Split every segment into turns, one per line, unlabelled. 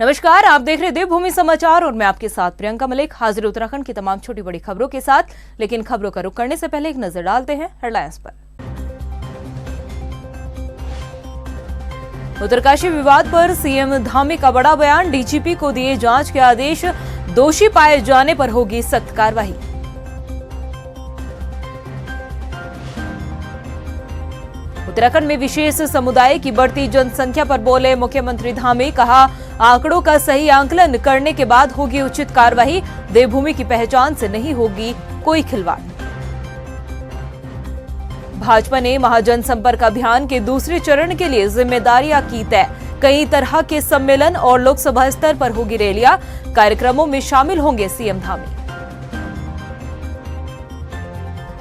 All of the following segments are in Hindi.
नमस्कार, आप देख रहे देवभूमि समाचार और मैं आपके साथ प्रियंका मलिक हाजिर उत्तराखंड की तमाम छोटी बड़ी खबरों के साथ। लेकिन खबरों का रुख करने से पहले एक नजर डालते हैं हेडलाइंस पर। उत्तरकाशी विवाद पर सीएम धामी का बड़ा बयान, डीजीपी को दिए जांच के आदेश, दोषी पाए जाने पर होगी सख्त कार्रवाई। उत्तराखंड में विशेष समुदाय की बढ़ती जनसंख्या पर बोले मुख्यमंत्री धामी, कहा आंकड़ों का सही आंकलन करने के बाद होगी उचित कार्रवाई, देवभूमि की पहचान से नहीं होगी कोई खिलवाड़। भाजपा ने महाजनसंपर्क अभियान के दूसरे चरण के लिए जिम्मेदारियां की तय, कई तरह के सम्मेलन और लोकसभा स्तर पर होगी रैलियां, कार्यक्रमों में शामिल होंगे सीएम धामी।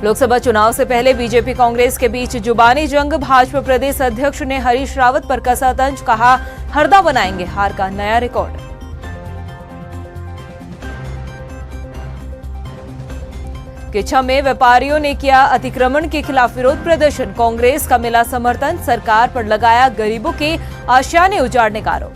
लोकसभा चुनाव से पहले बीजेपी कांग्रेस के बीच जुबानी जंग, भाजपा प्रदेश अध्यक्ष ने हरीश रावत पर कसा तंज, कहा हरदा बनाएंगे हार का नया रिकॉर्ड। किच्छा में व्यापारियों ने किया अतिक्रमण के खिलाफ विरोध प्रदर्शन, कांग्रेस का मिला समर्थन, सरकार पर लगाया गरीबों के आशियाने उजाड़ने का आरोप।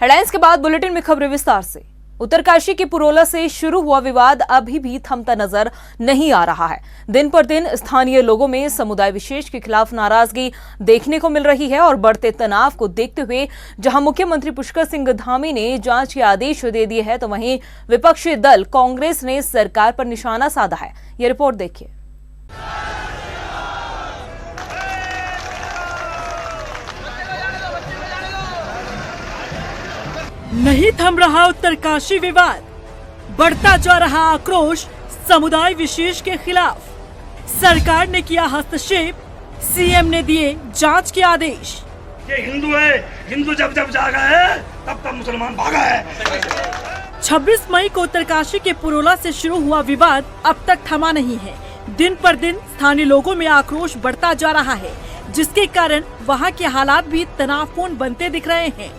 हेडलाइंस के बाद बुलेटिन में खबरें विस्तार से। उत्तरकाशी के पुरोला से शुरू हुआ विवाद अभी भी थमता नजर नहीं आ रहा है। दिन पर दिन स्थानीय लोगों में समुदाय विशेष के खिलाफ नाराजगी देखने को मिल रही है और बढ़ते तनाव को देखते हुए जहां मुख्यमंत्री पुष्कर सिंह धामी ने जांच के आदेश दे दिए हैं, तो वहीं विपक्षी दल कांग्रेस ने सरकार पर निशाना साधा है। यह रिपोर्ट देखिए।
नहीं थम रहा उत्तरकाशी विवाद, बढ़ता जा रहा आक्रोश समुदाय विशेष के खिलाफ, सरकार ने किया हस्तक्षेप, सीएम ने दिए जांच के आदेश।
ये हिंदू है, हिंदू जब जब जागा है तब तब मुसलमान भागा है।
26 मई को उत्तरकाशी के पुरोला से शुरू हुआ विवाद अब तक थमा नहीं है। दिन पर दिन स्थानीय लोगों में आक्रोश बढ़ता जा रहा है, जिसके कारण वहां के हालात भी तनावपूर्ण बनते दिख रहे हैं।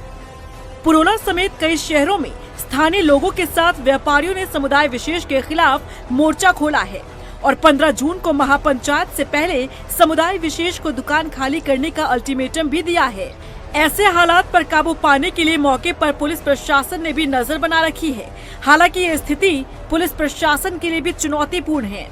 पुरोला समेत कई शहरों में स्थानीय लोगों के साथ व्यापारियों ने समुदाय विशेष के खिलाफ मोर्चा खोला है और 15 जून को महापंचायत से पहले समुदाय विशेष को दुकान खाली करने का अल्टीमेटम भी दिया है। ऐसे हालात पर काबू पाने के लिए मौके पर पुलिस प्रशासन ने भी नजर बना रखी है। हालांकि ये स्थिति पुलिस प्रशासन के लिए भी चुनौतीपूर्ण है।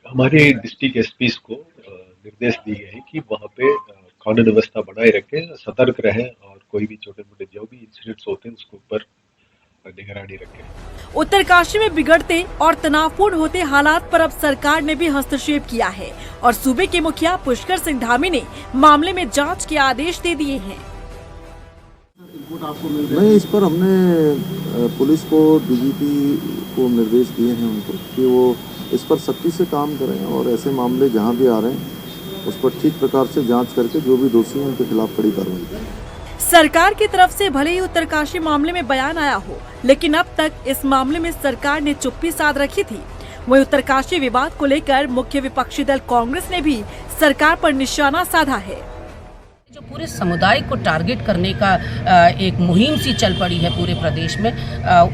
हमारे डिस्ट्रिक्ट एसपी को निर्देश दिए गए हैं कि वहाँ पे कानून व्यवस्था बनाए रखें, सतर्क रहें और कोई भी छोटे मोटे जो भी इंसिडेंट्स होते हैं उसके ऊपर निगरानी रखें।
उत्तरकाशी में बिगड़ते और तनावपूर्ण होते हालात पर अब सरकार ने भी हस्तक्षेप किया है और सूबे के मुखिया पुष्कर सिंह धामी ने मामले में जांच के आदेश दे दिए हैं।
नहीं, इस पर हमने पुलिस को, डीजीपी को निर्देश दिए हैं उनको कि वो इस पर सख्ती से काम करें और ऐसे मामले जहां भी आ रहे हैं उस पर ठीक प्रकार से जांच करके जो भी दोषी हैं उनके खिलाफ कड़ी कार्रवाई करें।
सरकार की तरफ से भले ही उत्तरकाशी मामले में बयान आया हो, लेकिन अब तक इस मामले में सरकार ने चुप्पी साध रखी थी। वहीं उत्तरकाशी विवाद को लेकर मुख्य विपक्षी दल कांग्रेस ने भी सरकार पर निशाना साधा है।
जो पूरे समुदाय को टारगेट करने का एक मुहिम सी चल पड़ी है पूरे प्रदेश में,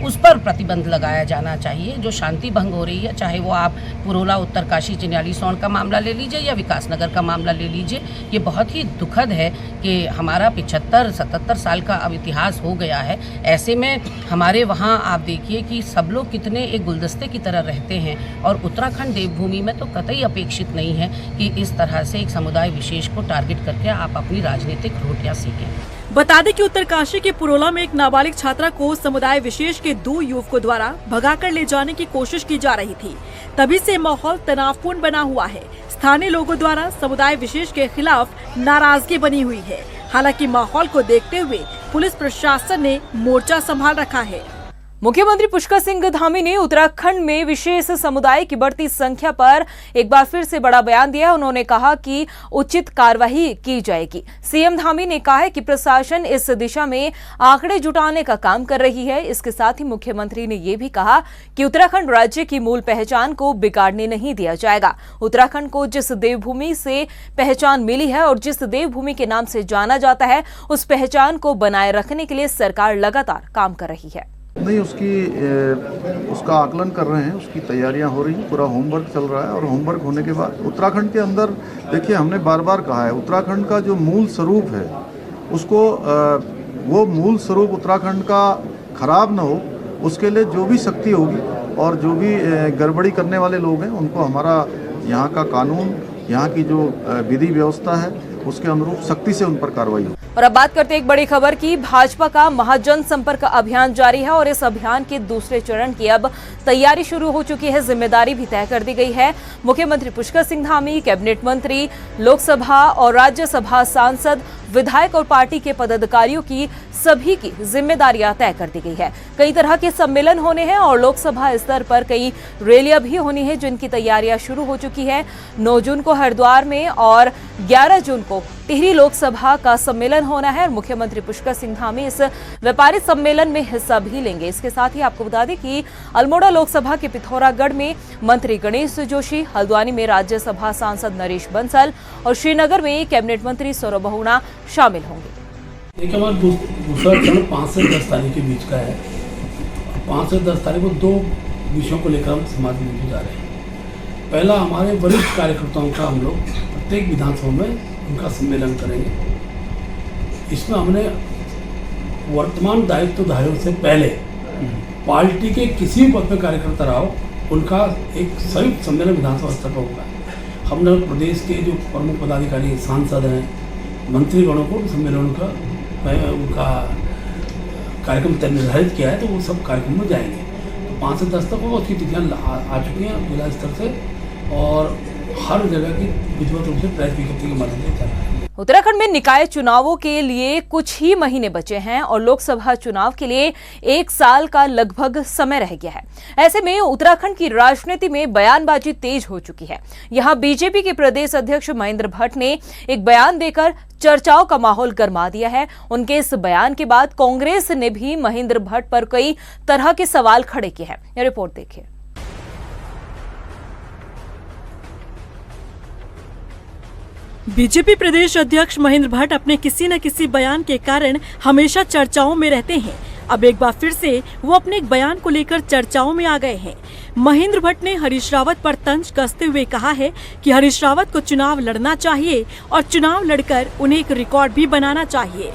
उस पर प्रतिबंध लगाया जाना चाहिए। जो शांति भंग हो रही है, चाहे वो आप पुरोला, उत्तरकाशी, चिन्यालीसौड़ का मामला ले लीजिए या विकासनगर का मामला ले लीजिए, ये बहुत ही दुखद है कि हमारा 75-77 साल का अब इतिहास हो गया है। ऐसे में हमारे वहाँ आप देखिए कि सब लोग कितने एक गुलदस्ते की तरह रहते हैं और उत्तराखंड देवभूमि में तो कतई अपेक्षित नहीं है कि इस तरह से एक समुदाय विशेष को टारगेट करके आप अपनी राजनीतिक रोटियां सीखें।
बता दें कि उत्तरकाशी के पुरोला में एक नाबालिग छात्रा को समुदाय विशेष के 2 युवकों द्वारा भगाकर ले जाने की कोशिश की जा रही थी। तभी से माहौल तनावपूर्ण बना हुआ है। स्थानीय लोगों द्वारा समुदाय विशेष के खिलाफ नाराजगी बनी हुई है। हालांकि माहौल को देखते हुए पुलिस प्रशासन ने मोर्चा संभाल रखा है।
मुख्यमंत्री पुष्कर सिंह धामी ने उत्तराखंड में विशेष समुदाय की बढ़ती संख्या पर एक बार फिर से बड़ा बयान दिया। उन्होंने कहा कि उचित कार्रवाई की जाएगी। सीएम धामी ने कहा है कि प्रशासन इस दिशा में आंकड़े जुटाने का काम कर रही है। इसके साथ ही मुख्यमंत्री ने यह भी कहा कि उत्तराखंड राज्य की मूल पहचान को बिगाड़ने नहीं दिया जाएगा। उत्तराखंड को जिस देवभूमि से पहचान मिली है और जिस देवभूमि के नाम से जाना जाता है, उस पहचान को बनाए रखने के लिए सरकार लगातार काम कर रही है।
नहीं, उसका आकलन कर रहे हैं, उसकी तैयारियां हो रही हैं, पूरा होमवर्क चल रहा है और होमवर्क होने के बाद उत्तराखंड के अंदर देखिए, हमने बार बार कहा है, उत्तराखंड का जो मूल स्वरूप है उसको वो मूल स्वरूप उत्तराखंड का खराब ना हो, उसके लिए जो भी शक्ति होगी और जो भी गड़बड़ी करने वाले लोग हैं उनको हमारा यहाँ का कानून, यहाँ की जो विधि व्यवस्था है उसके अनुरूप सख्ती से उन पर कार्रवाई हो।
और अब बात करते हैं एक बड़ी खबर की। भाजपा का महाजन संपर्क अभियान जारी है और इस अभियान के दूसरे चरण की अब तैयारी शुरू हो चुकी है। जिम्मेदारी भी तय कर दी गई है। मुख्यमंत्री पुष्कर सिंह धामी, कैबिनेट मंत्री, लोकसभा और राज्यसभा सांसद, विधायक और पार्टी के पदाधिकारियों की सभी की जिम्मेदारियां तय कर दी गई है। कई तरह के सम्मेलन होने हैं और लोकसभा स्तर पर कई रैलियां भी होनी है जिनकी तैयारियां शुरू हो चुकी है। 9 जून को हरिद्वार में और 11 जून को टिहरी लोकसभा का सम्मेलन होना है और मुख्यमंत्री पुष्कर सिंह धामी इस व्यापारी सम्मेलन में हिस्सा भी लेंगे। इसके साथ ही आपको बता दें कि अल्मोड़ा लोकसभा के पिथौरागढ़ में मंत्री गणेश जोशी, हल्द्वानी में राज्यसभा सांसद नरेश बंसल और श्रीनगर में कैबिनेट मंत्री सौरभ बहुगुणा शामिल होंगे।
एक हमारा दूसरा चरण 5 से 10 तारीख के बीच का है। 5 से 10 तारीख को 2 विषयों को लेकर हम समाज में जा रहे हैं। पहला, हमारे वरिष्ठ कार्यकर्ताओं का हम लोग प्रत्येक विधानसभा में उनका सम्मेलन करेंगे। इसमें हमने वर्तमान दायित्वधारियों से पहले पार्टी के किसी भी पद पर कार्यकर्ता रहा हो, उनका एक संयुक्त सम्मेलन विधानसभा स्तर पर होगा। हमने प्रदेश के जो प्रमुख पदाधिकारी, सांसद हैं, मंत्रीगणों को सम्मेलन का उनका कार्यक्रम तय निर्धारित किया है, तो वो सब कार्यक्रम में जाएंगे। तो 5 से 10 तक उसकी तिथियाँ आ चुकी हैं जिला स्तर से और हर जगह की विधिवत रूप से प्रेस विज्ञप्ति के माध्यम से चल रहा है।
उत्तराखंड में निकाय चुनावों के लिए कुछ ही महीने बचे हैं और लोकसभा चुनाव के लिए 1 साल का लगभग समय रह गया है। ऐसे में उत्तराखंड की राजनीति में बयानबाजी तेज हो चुकी है। यहां बीजेपी के प्रदेश अध्यक्ष महेंद्र भट्ट ने एक बयान देकर चर्चाओं का माहौल गरमा दिया है। उनके इस बयान के बाद कांग्रेस ने भी महेंद्र भट्ट पर कई तरह के सवाल खड़े किए हैं। यह रिपोर्ट देखिए।
बीजेपी प्रदेश अध्यक्ष महेंद्र भट्ट अपने किसी न किसी बयान के कारण हमेशा चर्चाओं में रहते हैं। अब एक बार फिर से वो अपने एक बयान को लेकर चर्चाओं में आ गए हैं। महेंद्र भट्ट ने हरीश रावत पर तंज कसते हुए कहा है कि हरीश रावत को चुनाव लड़ना चाहिए और चुनाव लड़कर उन्हें एक रिकॉर्ड भी बनाना चाहिए।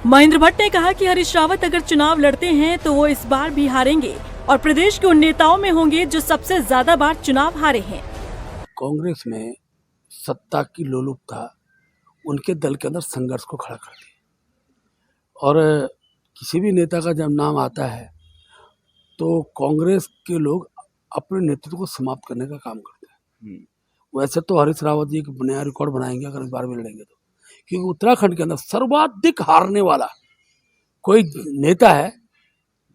महेंद्र भट्ट ने कहा कि हरीश रावत अगर चुनाव लड़ते हैं तो वो इस बार भी हारेंगे और प्रदेश के उन नेताओं में होंगे जो सबसे ज्यादा बार चुनाव हारे हैं।
कांग्रेस में सत्ता की लोलुपता उनके दल के अंदर संघर्ष को खड़ा कर दिया और किसी भी नेता का जब नाम आता है तो कांग्रेस के लोग अपने नेतृत्व को समाप्त करने का काम करते हैं। वैसे तो हरीश रावत जी एक नया रिकॉर्ड बनाएंगे अगर इस बार में लड़ेंगे तो, क्योंकि उत्तराखंड के अंदर सर्वाधिक हारने वाला कोई नेता है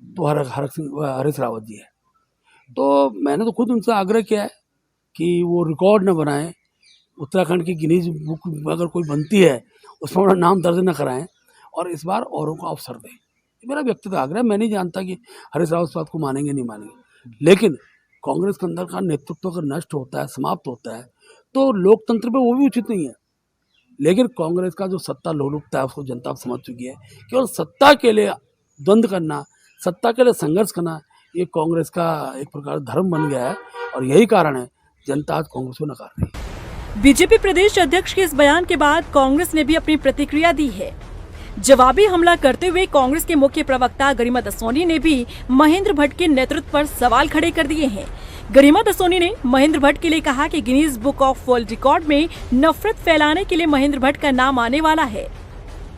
तो हरीश रावत जी है। तो मैंने तो खुद उनसे आग्रह किया है कि वो रिकॉर्ड न बनाएं, उत्तराखंड की गिनीज बुक अगर कोई बनती है उसमें अपना नाम दर्ज न कराएं और इस बार औरों को अवसर दें। मेरा व्यक्तिगत आग्रह। मैं नहीं जानता कि हरीश रावत इस बात को मानेंगे नहीं मानेंगे, लेकिन कांग्रेस के अंदर का नेतृत्व अगर नष्ट होता है, समाप्त होता है, तो लोकतंत्र पे वो भी उचित नहीं है। लेकिन कांग्रेस का जो सत्ता लोलुपता है उसको जनता समझ चुकी है। केवल सत्ता के लिए द्वंद्व करना, सत्ता के लिए संघर्ष करना, ये कांग्रेस का एक प्रकार धर्म बन गया है और यही कारण है जनता आज कांग्रेस को नकार रही है।
बीजेपी प्रदेश अध्यक्ष के इस बयान के बाद कांग्रेस ने भी अपनी प्रतिक्रिया दी है। जवाबी हमला करते हुए कांग्रेस के मुख्य प्रवक्ता गरिमा दसोनी ने भी महेंद्र भट्ट के नेतृत्व पर सवाल खड़े कर दिए हैं। गरिमा दसोनी ने महेंद्र भट्ट के लिए कहा कि Guinness book of world record में नफरत फैलाने के लिए महेंद्र भट्ट का नाम आने वाला है।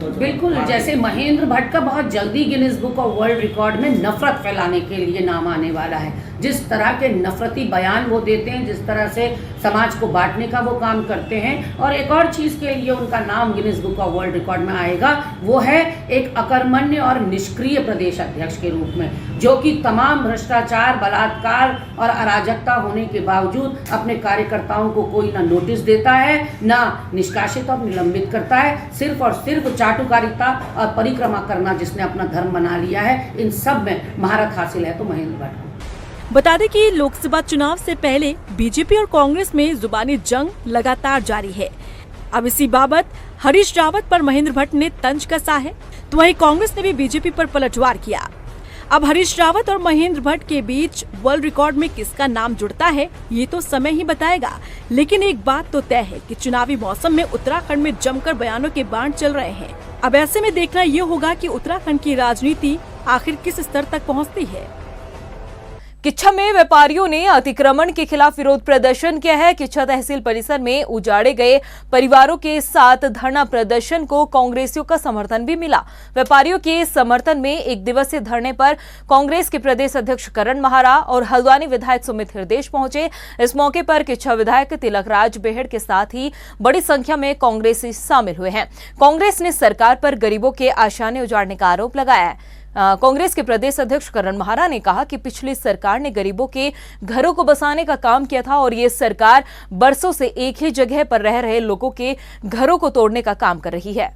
बिल्कुल, जैसे महेंद्र भट्ट का बहुत जल्दी Guinness book of world record में नफरत फैलाने के लिए नाम आने वाला है। जिस तरह के नफरती बयान वो देते हैं, जिस तरह से समाज को बांटने का वो काम करते हैं, और एक और चीज़ के लिए उनका नाम Guinness book of world record में आएगा, वो है एक अकर्मण्य और निष्क्रिय प्रदेश अध्यक्ष के रूप में, जो कि तमाम भ्रष्टाचार, बलात्कार और अराजकता होने के बावजूद अपने कार्यकर्ताओं को कोई ना नोटिस देता है, ना निष्कासित और निलंबित करता है। सिर्फ और सिर्फ चाटुकारिता और परिक्रमा करना जिसने अपना धर्म बना लिया है, इन सब में महारत हासिल है तो महेंद्र भट्ट को।
बता दें कि लोकसभा चुनाव से पहले बीजेपी और कांग्रेस में जुबानी जंग लगातार जारी है। अब इसी बाबत हरीश रावत पर महेंद्र भट्ट ने तंज कसा है, तो वहीं कांग्रेस ने भी बीजेपी पर पलटवार किया। अब हरीश रावत और महेंद्र भट्ट के बीच वर्ल्ड रिकॉर्ड में किसका नाम जुड़ता है ये तो समय ही बताएगा। लेकिन एक बात तो तय है कि चुनावी मौसम में उत्तराखंड में जमकर बयानों के बाण चल रहे हैं। अब ऐसे में देखना ये होगा कि उत्तराखंड की राजनीति आखिर किस स्तर तक पहुंचती है।
किच्छा में व्यापारियों ने अतिक्रमण के खिलाफ विरोध प्रदर्शन किया है। किच्छा तहसील परिसर में उजाड़े गए परिवारों के साथ धरना प्रदर्शन को कांग्रेसियों का समर्थन भी मिला। व्यापारियों के समर्थन में एक दिवसीय धरने पर कांग्रेस के प्रदेश अध्यक्ष करण महारा और हल्द्वानी विधायक सुमित हृदयेश पहुंचे। इस मौके पर किच्छा विधायक तिलकराज बेहड़ के साथ ही बड़ी संख्या में कांग्रेसी शामिल हुए हैं। कांग्रेस ने सरकार पर गरीबों के आशाएं उजाड़ने का आरोप लगाया है। कांग्रेस के प्रदेश अध्यक्ष करण महारा ने कहा कि पिछली सरकार ने गरीबों के घरों को बसाने का काम किया था और ये सरकार बरसों से एक ही जगह पर रह रहे लोगों के घरों को तोड़ने का काम कर रही है।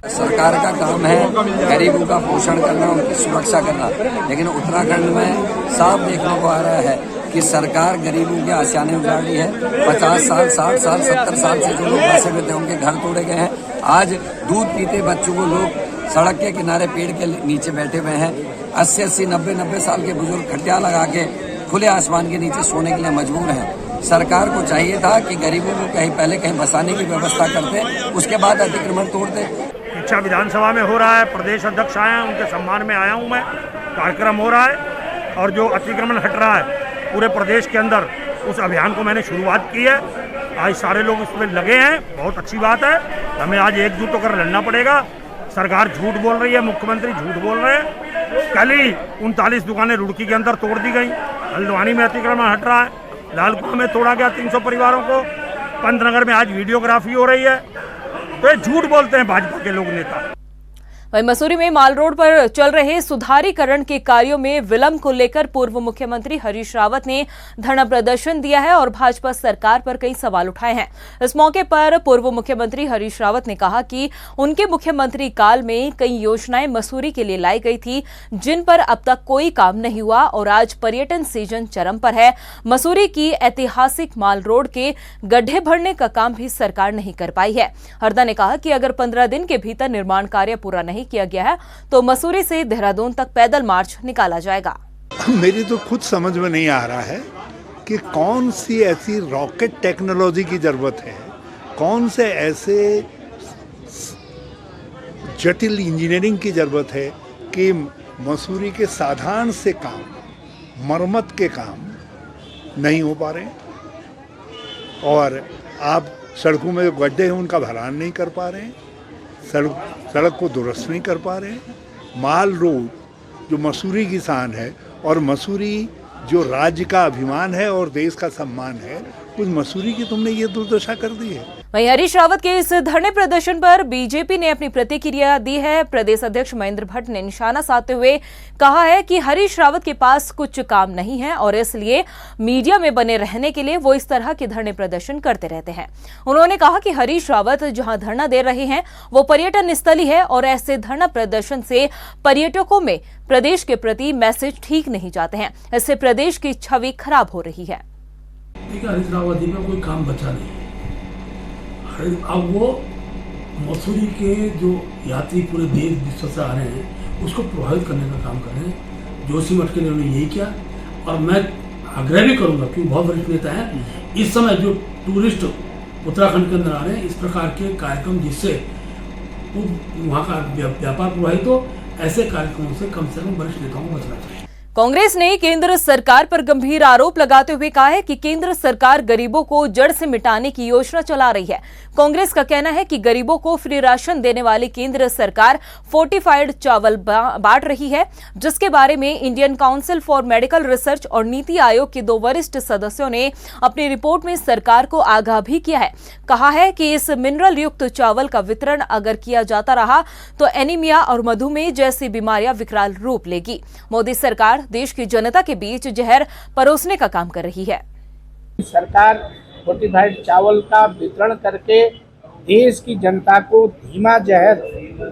सरकार का काम है गरीबों का पोषण करना, उनकी सुरक्षा करना, लेकिन उत्तराखंड में साफ देखने को आ रहा है कि सरकार गरीबों के आशाएं उजाड़ रही है। 50 साल, 60 साल, 70 साल से जो लोग बसे हुए थे उनके घर तोड़े गए हैं। आज दूध पीते बच्चों को लोग सड़क के किनारे पेड़ के नीचे बैठे हुए हैं। 80-80, 90-90 साल के बुजुर्ग खटिया लगा के खुले आसमान के नीचे सोने के लिए मजबूर हैं। सरकार को चाहिए था कि गरीबों को कहीं बसाने की व्यवस्था करते, उसके बाद अतिक्रमण तोड़ते।
किच्छा विधानसभा में हो रहा है, प्रदेश अध्यक्ष आए हैं, उनके सम्मान में आया हूं मैं। कार्यक्रम हो रहा है और जो अतिक्रमण हट रहा है पूरे प्रदेश के अंदर, उस अभियान को मैंने शुरुआत की है। आज सारे लोग इसमें लगे हैं, बहुत अच्छी बात है। हमें आज एकजुट होकर लड़ना पड़ेगा। सरकार झूठ बोल रही है, मुख्यमंत्री झूठ बोल रहे हैं। कल ही 39 दुकानें रुड़की के अंदर तोड़ दी गई। हल्द्वानी में अतिक्रमण हट रहा है, लालकुआं में तोड़ा गया 300 परिवारों को। पंतनगर में आज वीडियोग्राफी हो रही है। तो ये झूठ बोलते हैं भाजपा के लोग, नेता।
वहीं मसूरी में माल रोड पर चल रहे सुधारीकरण के कार्यों में विलंब को लेकर पूर्व मुख्यमंत्री हरीश रावत ने धरना प्रदर्शन दिया है और भाजपा सरकार पर कई सवाल उठाए हैं। इस मौके पर पूर्व मुख्यमंत्री हरीश रावत ने कहा कि उनके मुख्यमंत्री काल में कई योजनाएं मसूरी के लिए लाई गई थी, जिन पर अब तक कोई काम नहीं हुआ और आज पर्यटन सीजन चरम पर है। मसूरी की ऐतिहासिक माल रोड के गड्ढे भरने का काम भी सरकार नहीं कर पाई है। हरदा ने कहा कि अगर 15 दिन के भीतर निर्माण कार्य पूरा नहीं किया गया है तो मसूरी से देहरादून तक पैदल मार्च निकाला जाएगा।
मेरी तो खुद समझ में नहीं आ रहा है कि कौन सी ऐसी रॉकेट टेक्नोलॉजी की जरूरत है, कौन से ऐसे जटिल इंजीनियरिंग की जरूरत है कि मसूरी के साधारण से काम, मरम्मत के काम नहीं हो पा रहे और आप सड़कों में जो गड्ढे हैं उनका भरान नहीं कर पा रहे हैं, सड़क को दुरुस्त नहीं कर पा रहे हैं। माल रोड जो मसूरी की शान है और मसूरी जो राज्य का अभिमान है और देश का सम्मान है, उस मसूरी की तुमने ये दुर्दशा कर दी है।
वहीं हरीश रावत के इस धरने प्रदर्शन पर बीजेपी ने अपनी प्रतिक्रिया दी है। प्रदेश अध्यक्ष महेंद्र भट्ट ने निशाना साधते हुए कहा है कि हरीश रावत के पास कुछ काम नहीं है और इसलिए मीडिया में बने रहने के लिए वो इस तरह के धरने प्रदर्शन करते रहते हैं। उन्होंने कहा कि हरीश रावत जहां धरना दे रहे हैं वो पर्यटन स्थली है और ऐसे धरना प्रदर्शन से पर्यटकों में प्रदेश के प्रति मैसेज ठीक नहीं जाते हैं। इससे प्रदेश की छवि खराब हो रही है।
हरीश रावत जी का कोई काम बचा नहीं। अब वो मसूरी के जो यात्री पूरे देश विश्व से आ रहे हैं उसको प्रभावित करने का काम कर रहे हैं। जोशीमठ के लिए उन्होंने यही किया और मैं आग्रह भी करूंगा क्योंकि बहुत वरिष्ठ नेता हैं, इस समय जो टूरिस्ट उत्तराखंड के अंदर आ रहे हैं, इस प्रकार के कार्यक्रम जिससे वहाँ का व्यापार प्रभावित हो, ऐसे कार्यक्रमों से कम वरिष्ठ नेताओं को बचना चाहिए।
कांग्रेस ने केंद्र सरकार पर गंभीर आरोप लगाते हुए कहा है कि केंद्र सरकार गरीबों को जड़ से मिटाने की योजना चला रही है। कांग्रेस का कहना है कि गरीबों को फ्री राशन देने वाली केंद्र सरकार फोर्टिफाइड चावल बांट रही है, जिसके बारे में Indian council for medical research और नीति आयोग के 2 वरिष्ठ सदस्यों ने अपनी रिपोर्ट में सरकार को आगाह भी किया है। कहा है कि इस मिनरल युक्त चावल का वितरण अगर किया जाता रहा तो एनीमिया और मधुमेह जैसी बीमारियां विकराल रूप लेगी। मोदी सरकार देश की जनता के बीच जहर परोसने का काम कर रही है।
सरकार फोर्टिफाइड चावल का वितरण करके देश की जनता को धीमा जहर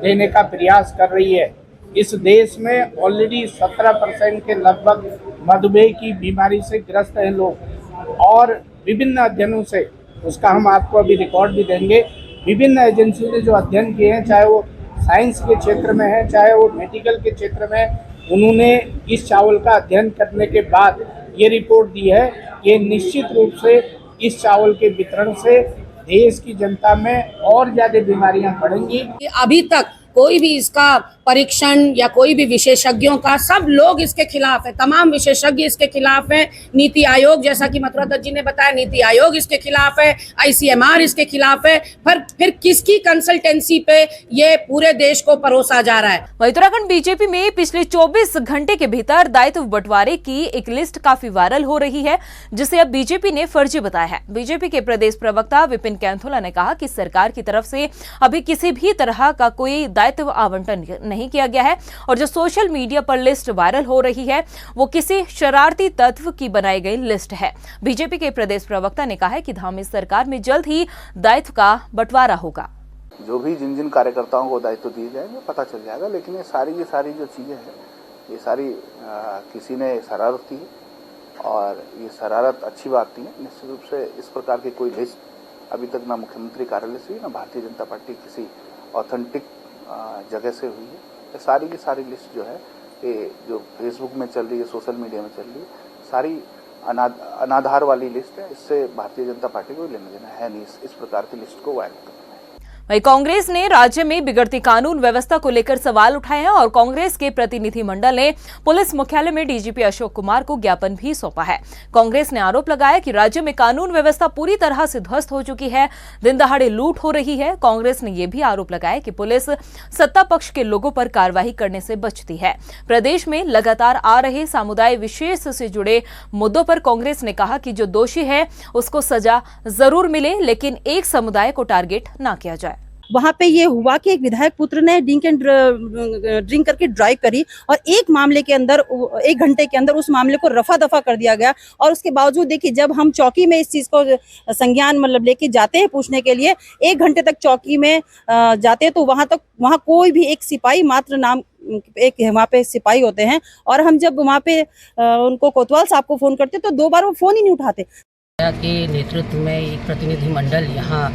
देने का प्रयास कर रही है। इस देश में ऑलरेडी 17% के लगभग मधुमेह की बीमारी से ग्रस्त हैं लोग और विभिन्न अध्ययनों से, उसका हम आपको अभी रिकॉर्ड भी देंगे, विभिन्न एजेंसियों ने जो अध्ययन किए हैं, चाहे वो साइंस के क्षेत्र में है, चाहे वो मेडिकल के क्षेत्र में, उन्होंने इस चावल का अध्ययन करने के बाद ये रिपोर्ट दी है कि निश्चित रूप से इस चावल के वितरण से देश की जनता में और ज्यादा बीमारियां बढ़ेंगी।
अभी तक कोई भी इसका परीक्षण या कोई भी विशेषज्ञों का, सब लोग इसके खिलाफ है, तमाम विशेषज्ञ इसके खिलाफ है। नीति आयोग, जैसा कि मथुरा दत्त जी ने बताया, नीति आयोग इसके खिलाफ है, ICMR इसके खिलाफ है। फिर किसकी कंसल्टेंसी पे ये पूरे देश को परोसा जा रहा है?
उत्तराखंड बीजेपी में पिछले 24 घंटे के भीतर दायित्व बंटवारे की एक लिस्ट काफी वायरल हो रही है, जिसे अब बीजेपी ने फर्जी बताया है। बीजेपी के प्रदेश प्रवक्ता विपिन कैंथोला ने कहा कि सरकार की तरफ से अभी किसी भी तरह का कोई दायित्व आवंटन नहीं किया गया है और जो सोशल मीडिया पर लिस्ट वायरल हो रही है वो किसी शरारती तत्व की बनाई गई लिस्ट है। बीजेपी के प्रदेश प्रवक्ता ने कहा है कि धामी सरकार में जल्द ही दायित्व का बंटवारा होगा।
जो भी जिन जिन कार्यकर्ताओं को दायित्व दिए जाएंगे पता चल जाएगा, लेकिन ये सारी जो चीज़ें हैं ये सारी किसी ने शरारत की है और ये शरारत अच्छी बात नहीं है। निश्चित रूप से इस प्रकार की कोई लिस्ट अभी तक ना मुख्यमंत्री कार्यालय से ना भारतीय जनता पार्टी किसी ऑथेंटिक जगह से हुई है। तो सारी की सारी लिस्ट जो है ये जो फेसबुक में चल रही है, सोशल मीडिया में चल रही है, सारी अनाधार वाली लिस्ट है। इससे भारतीय जनता पार्टी को लेना देना है नहीं इस प्रकार की लिस्ट को वायरल करना।
वहीं कांग्रेस ने राज्य में बिगड़ती कानून व्यवस्था को लेकर सवाल उठाए हैं और कांग्रेस के प्रतिनिधिमंडल ने पुलिस मुख्यालय में डीजीपी अशोक कुमार को ज्ञापन भी सौंपा है। कांग्रेस ने आरोप लगाया कि राज्य में कानून व्यवस्था पूरी तरह से ध्वस्त हो चुकी है, दिन दहाड़े लूट हो रही है। कांग्रेस ने यह भी आरोप लगाया कि पुलिस सत्ता पक्ष के लोगों पर कार्रवाई करने से बचती है। प्रदेश में लगातार आ रहे समुदाय विशेष से जुड़े मुद्दों पर कांग्रेस ने कहा कि जो दोषी है उसको सजा जरूर मिले, लेकिन एक समुदाय को टारगेट न किया जाए।
वहाँ पे ये हुआ कि एक विधायक पुत्र ने ड्रिंक करके ड्राइव करी और एक मामले के अंदर 1 घंटे के अंदर उस मामले को रफा दफा कर दिया गया। और उसके बावजूद देखिए जब हम चौकी में इस चीज़ को संज्ञान लेके जाते हैं पूछने के लिए, 1 घंटे तक चौकी में जाते हैं तो वहाँ कोई भी एक सिपाही मात्र नाम एक वहाँ पे सिपाही होते हैं और हम जब वहाँ पे उनको कोतवाल साहब को फोन करते तो 2 बार वो फोन ही नहीं उठाते।
के नेतृत्व में एक प्रतिनिधिमंडल यहाँ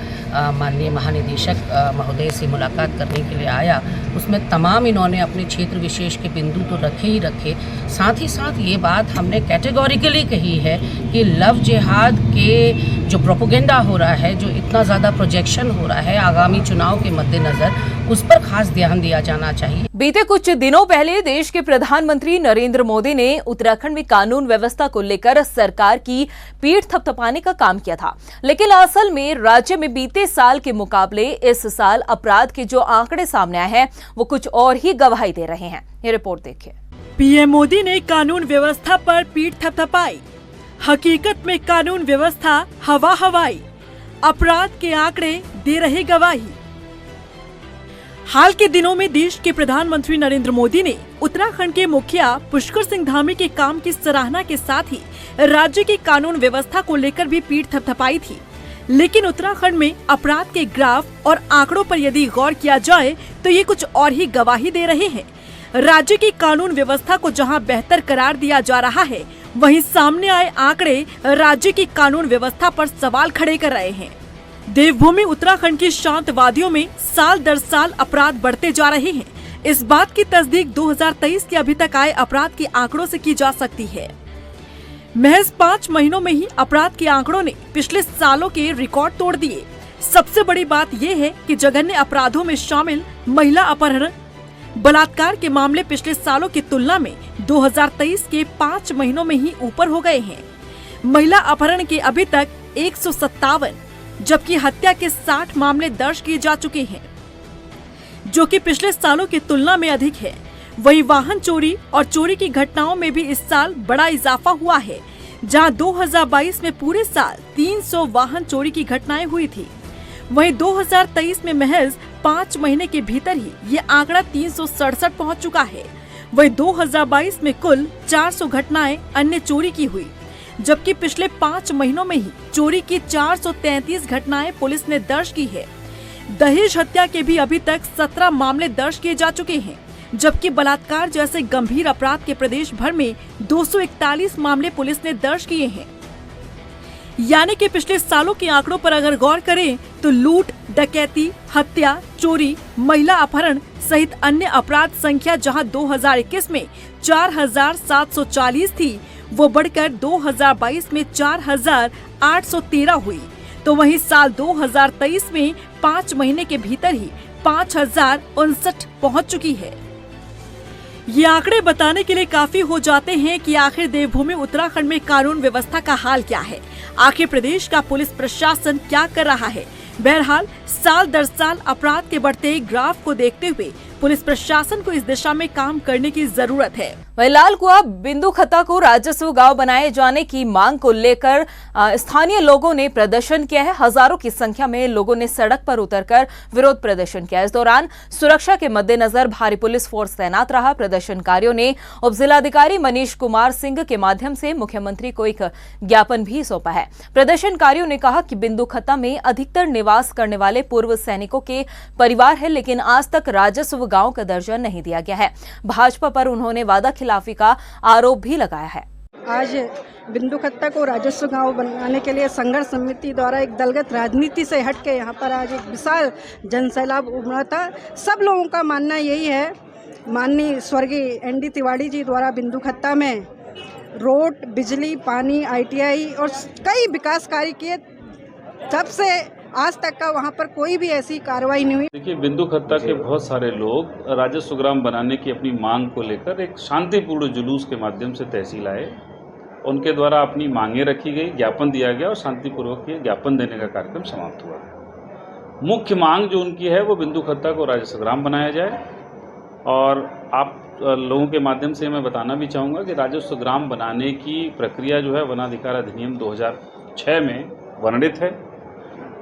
माननीय महानिदेशक महोदय से मुलाकात करने के लिए आया। उसमें तमाम इन्होंने अपने क्षेत्र विशेष के बिंदु तो रखे ही रखे, साथ ही साथ ये बात हमने कैटेगोरिकली कही है कि लव जिहाद के जो प्रोपोगेंडा हो रहा है, जो इतना ज़्यादा प्रोजेक्शन हो रहा है आगामी चुनाव के मद्देनज़र, उस पर खास ध्यान दिया जाना चाहिए।
बीते कुछ दिनों पहले देश के प्रधानमंत्री नरेंद्र मोदी ने उत्तराखंड में कानून व्यवस्था को लेकर सरकार की पीठ थपथपाने का काम किया था, लेकिन असल में राज्य में बीते साल के मुकाबले इस साल अपराध के जो आंकड़े सामने आए हैं वो कुछ और ही गवाही दे रहे हैं। ये रिपोर्ट देखिए।
पीएम मोदी ने कानून व्यवस्था पर पीठ थपथपाई, हकीकत में कानून व्यवस्था हवा हवाई, अपराध के आंकड़े दे रहे गवाही। हाल के दिनों में देश के प्रधानमंत्री नरेंद्र मोदी ने उत्तराखंड के मुखिया पुष्कर सिंह धामी के काम की सराहना के साथ ही राज्य की कानून व्यवस्था को लेकर भी पीठ थपथपाई थी, लेकिन उत्तराखंड में अपराध के ग्राफ और आंकड़ों पर यदि गौर किया जाए तो ये कुछ और ही गवाही दे रहे हैं। राज्य की कानून व्यवस्था को जहां बेहतर करार दिया जा रहा है, वहीं सामने आए आंकड़े राज्य की कानून व्यवस्था पर सवाल खड़े कर रहे हैं। देवभूमि उत्तराखंड की शांत वादियों में साल दर साल अपराध बढ़ते जा रहे हैं। इस बात की तस्दीक 2023 के अभी तक आए अपराध के आंकड़ों से की जा सकती है। महज 5 महीनों में ही अपराध के आंकड़ों ने पिछले सालों के रिकॉर्ड तोड़ दिए। सबसे बड़ी बात यह है कि जघन्य अपराधों में शामिल महिला अपहरण, बलात्कार के मामले पिछले सालों की तुलना में 2023 के 5 महीनों में ही ऊपर हो गए हैं। महिला अपहरण के अभी तक 157, जबकि हत्या के 60 मामले दर्ज किए जा चुके हैं, जो कि पिछले सालों की तुलना में अधिक है। वहीं वाहन चोरी और चोरी की घटनाओं में भी इस साल बड़ा इजाफा हुआ है, जहां 2022 में पूरे साल 300 वाहन चोरी की घटनाएं हुई थी। वहीं 2023 में महज 5 महीने के भीतर ही ये आंकड़ा 367 पहुंच चुका है। वहीं 2022 में कुल 400 घटनाएं अन्य चोरी की हुई, जबकि पिछले 5 महीनों में ही चोरी की 433 घटनाएं पुलिस ने दर्ज की है। दहेज हत्या के भी अभी तक 17 मामले दर्ज किए जा चुके हैं, जबकि बलात्कार जैसे गंभीर अपराध के प्रदेश भर में 241 मामले पुलिस ने दर्ज किए हैं। यानी कि पिछले सालों के आंकड़ों पर अगर गौर करें तो लूट, डकैती, हत्या, चोरी, महिला अपहरण सहित अन्य अपराध संख्या जहां 2021 में 4,740 थी, वो बढ़कर 2022 में 4,813 हुई। तो वहीं साल 2023 में 5 महीने के भीतर ही 5,059 पहुंच चुकी है। ये आंकड़े बताने के लिए काफी हो जाते हैं कि आखिर देवभूमि उत्तराखंड में कानून व्यवस्था का हाल क्या है, आखिर प्रदेश का पुलिस प्रशासन क्या कर रहा है। बहरहाल साल दर साल अपराध के बढ़ते ग्राफ को देखते हुए पुलिस प्रशासन को इस दिशा में काम करने की जरूरत है।
वहीं लालकुआ बिंदु खत्ता को राजस्व गांव बनाए जाने की मांग को लेकर स्थानीय लोगों ने प्रदर्शन किया है। हजारों की संख्या में लोगों ने सड़क पर उतरकर विरोध प्रदर्शन किया। इस दौरान सुरक्षा के मद्देनजर भारी पुलिस फोर्स तैनात रहा। प्रदर्शनकारियों ने उप जिलाधिकारी मनीष कुमार सिंह के माध्यम से मुख्यमंत्री को एक ज्ञापन भी सौंपा है। प्रदर्शनकारियों ने कहा कि बिंदु खत्ता में अधिकतर निवास करने वाले पूर्व सैनिकों के परिवार है, लेकिन आज तक राजस्व गांव का दर्जा नहीं दिया गया है। भाजपा पर उन्होंने वादा खिलाफी का आरोप भी लगाया है।
आज बिंदु खत्ता को राजस्व गांव बनाने के लिए संघर्ष समिति द्वारा एक दलगत राजनीति से हटके यहाँ पर आज एक विशाल जनसैलाब उमड़ा था। सब लोगों का मानना यही है, माननीय स्वर्गीय एनडी तिवारी जी द्वारा बिंदु खत्ता में रोड, बिजली, पानी, ITI और कई विकास कार्य किए, तब से आज तक का वहाँ पर कोई भी ऐसी कार्रवाई नहीं हुई।
देखिए, बिंदु खत्ता के बहुत सारे लोग राजस्व ग्राम बनाने की अपनी मांग को लेकर एक शांतिपूर्ण जुलूस के माध्यम से तहसील आए। उनके द्वारा अपनी मांगें रखी गई, ज्ञापन दिया गया और शांतिपूर्वक ये ज्ञापन देने का कार्यक्रम समाप्त हुआ। मुख्य मांग जो उनकी है वो बिंदु खत्ता को राजस्व ग्राम बनाया जाए। और आप लोगों के माध्यम से मैं बताना भी चाहूँगा कि राजस्व ग्राम बनाने की प्रक्रिया जो है वनाधिकार अधिनियम 2006 में वर्णित है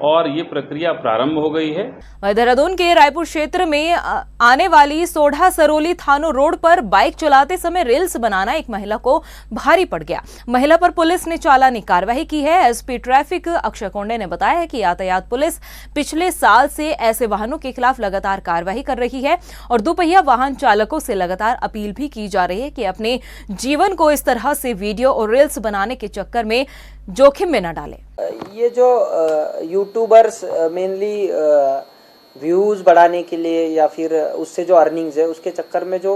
और ये प्रक्रिया प्रारंभ हो गई है।
देहरादून के रायपुर क्षेत्र में आने वाली सोढ़ा सरोली थानो रोड पर बाइक चलाते समय रील्स बनाना एक महिला को भारी पड़ गया। महिला पर पुलिस ने चालानी कार्रवाई की है। एसपी ट्रैफिक अक्षय कोंडे ने बताया है कि यातायात पुलिस पिछले साल से ऐसे वाहनों के खिलाफ लगातार कार्रवाई कर रही है और दोपहिया वाहन चालकों से लगातार अपील भी की जा रही है कि अपने जीवन को इस तरह से वीडियो और रील्स बनाने के चक्कर में जोखिम में न डालें।
ये जो यूट्यूबर्स मेनली व्यूज़ बढ़ाने के लिए या फिर उससे जो अर्निंग्स है उसके चक्कर में जो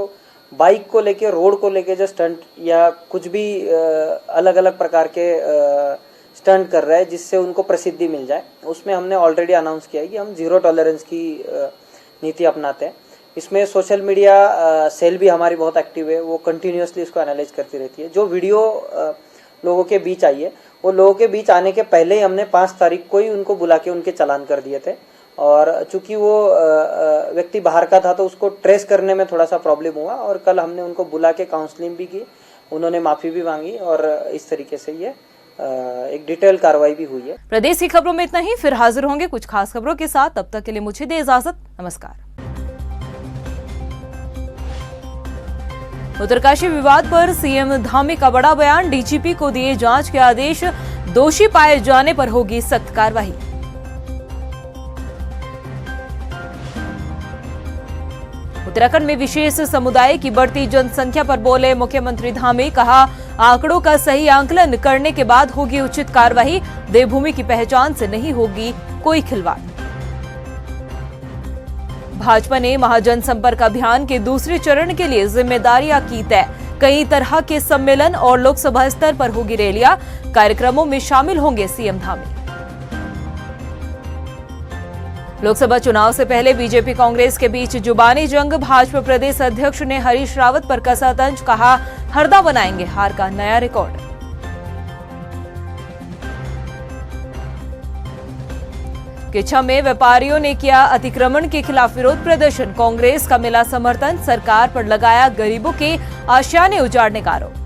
बाइक को लेके, रोड को लेके जो स्टंट या कुछ भी अलग अलग प्रकार के स्टंट कर रहा है जिससे उनको प्रसिद्धि मिल जाए, उसमें हमने ऑलरेडी अनाउंस किया है कि हम जीरो टॉलरेंस की नीति अपनाते हैं। इसमें सोशल मीडिया सेल भी हमारी बहुत एक्टिव है, वो कंटिन्यूसली इसको एनालाइज करती रहती है। जो वीडियो लोगों के बीच आई है वो लोगों के बीच आने के पहले ही हमने 5 तारीख को ही उनको बुला के उनके चालान कर दिए थे। और चूंकि वो व्यक्ति बाहर का था तो उसको ट्रेस करने में थोड़ा सा प्रॉब्लम हुआ और कल हमने उनको बुला के काउंसलिंग भी की, उन्होंने माफ़ी भी मांगी और इस तरीके से ये एक डिटेल कार्रवाई भी हुई है।
प्रदेश की खबरों में इतना ही, फिर हाजिर होंगे कुछ खास खबरों के साथ। तब तक के लिए मुझे दे इजाजत, नमस्कार। उत्तरकाशी विवाद पर सीएम धामी का बड़ा बयान, डीजीपी को दिए जांच के आदेश, दोषी पाए जाने पर होगी सख्त कार्रवाई। उत्तराखंड में विशेष समुदाय की बढ़ती जनसंख्या पर बोले मुख्यमंत्री धामी, कहा आंकड़ों का सही आंकलन करने के बाद होगी उचित कार्रवाई, देवभूमि की पहचान से नहीं होगी कोई खिलवाड़। भाजपा ने महाजन संपर्क अभियान के दूसरे चरण के लिए जिम्मेदारियां की तय, कई तरह के सम्मेलन और लोकसभा स्तर पर होगी रैलियां, कार्यक्रमों में शामिल होंगे सीएम धामी। लोकसभा चुनाव से पहले बीजेपी कांग्रेस के बीच जुबानी जंग, भाजपा प्रदेश अध्यक्ष ने हरीश रावत पर कसा तंज, कहा हरदा बनाएंगे हार का नया रिकॉर्ड। किच्छा में व्यापारियों ने किया अतिक्रमण के खिलाफ विरोध प्रदर्शन, कांग्रेस का मिला समर्थन, सरकार पर लगाया गरीबों के आशियाने उजाड़ने का आरोप।